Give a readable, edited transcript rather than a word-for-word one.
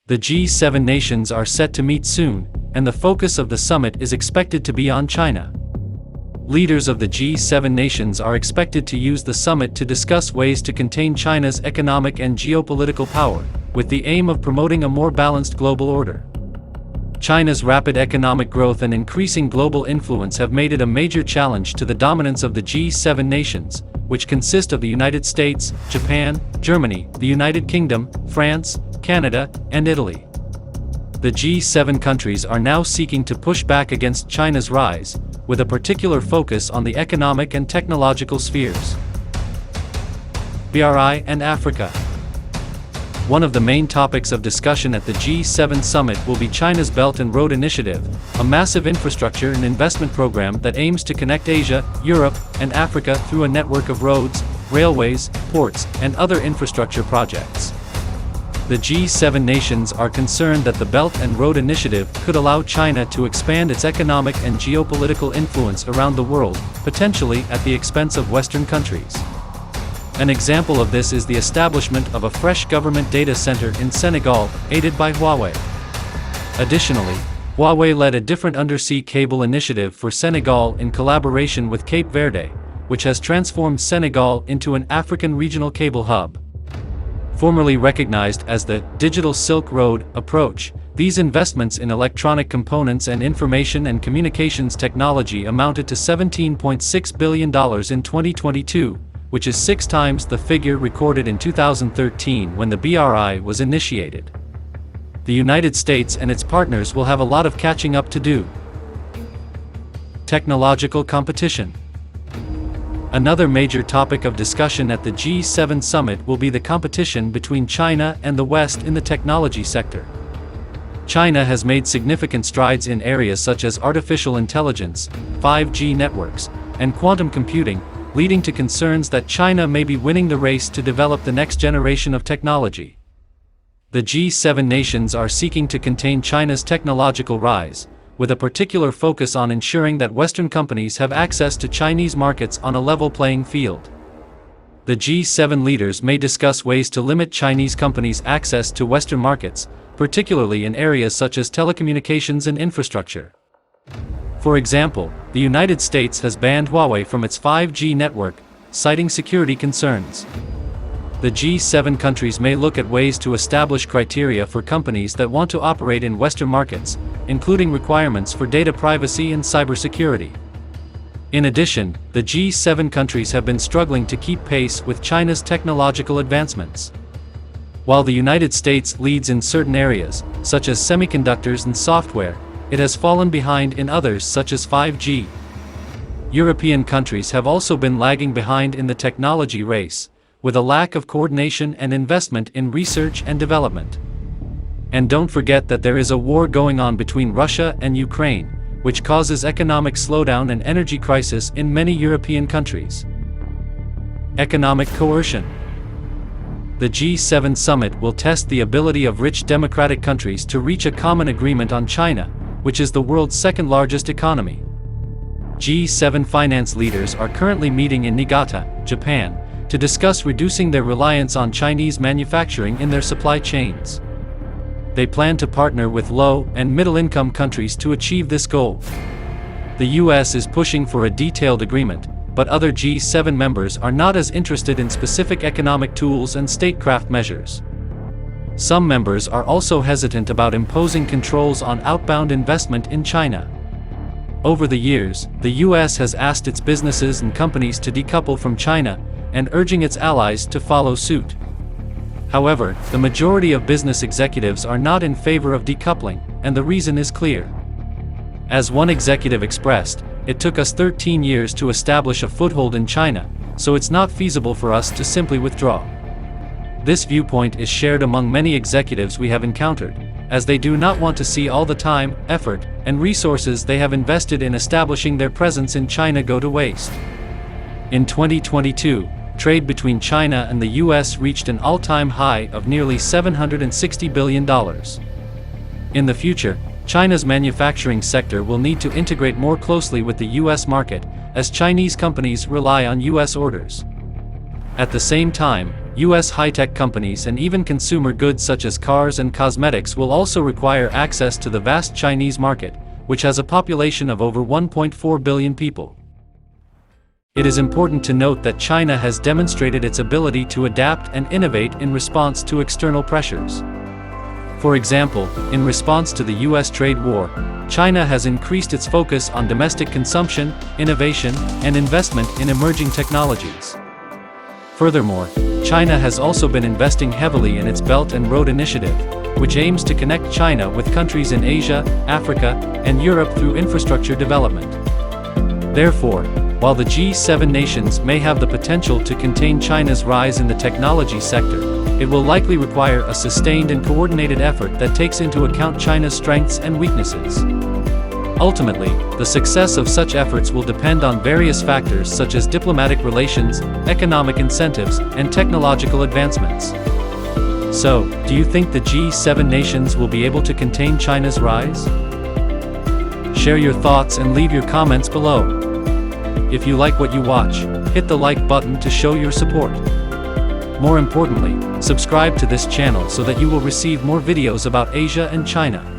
The G7 nations are set to meet soon, and the focus of the summit is expected to be on China. Leaders of the G7 nations are expected to use the summit to discuss ways to contain China's economic and geopolitical power, with the aim of promoting a more balanced global order. China's rapid economic growth and increasing global influence have made it a major challenge to the dominance of the G7 nations, which consist of the United States, Japan, Germany, the United Kingdom, France, Canada, and Italy. The G7 countries are now seeking to push back against China's rise, with a particular focus on the economic and technological spheres. BRI and Africa. One of the main topics of discussion at the G7 summit will be China's Belt and Road Initiative, a massive infrastructure and investment program that aims to connect Asia, Europe, and Africa through a network of roads, railways, ports, and other infrastructure projects. The G7 nations are concerned that the Belt and Road Initiative could allow China to expand its economic and geopolitical influence around the world, potentially at the expense of Western countries. An example of this is the establishment of a fresh government data center in Senegal, aided by Huawei. Additionally, Huawei led a different undersea cable initiative for Senegal in collaboration with Cape Verde, which has transformed Senegal into an African regional cable hub. Formerly recognized as the Digital Silk Road approach, these investments in electronic components and information and communications technology amounted to $17.6 billion in 2022, which is 6 times the figure recorded in 2013 when the BRI was initiated. The United States and its partners will have a lot of catching up to do. Technological competition. Another major topic of discussion at the G7 summit will be the competition between China and the West in the technology sector. China has made significant strides in areas such as artificial intelligence, 5G networks, and quantum computing, leading to concerns that China may be winning the race to develop the next generation of technology. The G7 nations are seeking to contain China's technological rise, with a particular focus on ensuring that Western companies have access to Chinese markets on a level playing field. The G7 leaders may discuss ways to limit Chinese companies' access to Western markets, particularly in areas such as telecommunications and infrastructure. For example, the United States has banned Huawei from its 5G network, citing security concerns. The G7 countries may look at ways to establish criteria for companies that want to operate in Western markets, including requirements for data privacy and cybersecurity. In addition, the G7 countries have been struggling to keep pace with China's technological advancements. While the United States leads in certain areas, such as semiconductors and software, it has fallen behind in others such as 5G. European countries have also been lagging behind in the technology race, with a lack of coordination and investment in research and development. And don't forget that there is a war going on between Russia and Ukraine, which causes economic slowdown and energy crisis in many European countries. Economic coercion. The G7 summit will test the ability of rich democratic countries to reach a common agreement on China, which is the world's second-largest economy. G7 finance leaders are currently meeting in Niigata, Japan, to discuss reducing their reliance on Chinese manufacturing in their supply chains. They plan to partner with low- and middle-income countries to achieve this goal. The US is pushing for a detailed agreement, but other G7 members are not as interested in specific economic tools and statecraft measures. Some members are also hesitant about imposing controls on outbound investment in China. Over the years, the US has asked its businesses and companies to decouple from China, and urging its allies to follow suit. However, the majority of business executives are not in favor of decoupling, and the reason is clear. As one executive expressed, "It took us 13 years to establish a foothold in China, so it's not feasible for us to simply withdraw." This viewpoint is shared among many executives we have encountered, as they do not want to see all the time, effort, and resources they have invested in establishing their presence in China go to waste. In 2022, trade between China and the US reached an all-time high of nearly $760 billion. In the future, China's manufacturing sector will need to integrate more closely with the US market, as Chinese companies rely on US orders. At the same time, US high-tech companies and even consumer goods such as cars and cosmetics will also require access to the vast Chinese market, which has a population of over 1.4 billion people. It is important to note that China has demonstrated its ability to adapt and innovate in response to external pressures. For example, in response to the US trade war, China has increased its focus on domestic consumption, innovation, and investment in emerging technologies. Furthermore, China has also been investing heavily in its Belt and Road Initiative, which aims to connect China with countries in Asia, Africa, and Europe through infrastructure development. Therefore, while the G7 nations may have the potential to contain China's rise in the technology sector, it will likely require a sustained and coordinated effort that takes into account China's strengths and weaknesses. Ultimately, the success of such efforts will depend on various factors such as diplomatic relations, economic incentives, and technological advancements. So, do you think the G7 nations will be able to contain China's rise? Share your thoughts and leave your comments below. If you like what you watch, hit the like button to show your support. More importantly, subscribe to this channel so that you will receive more videos about Asia and China.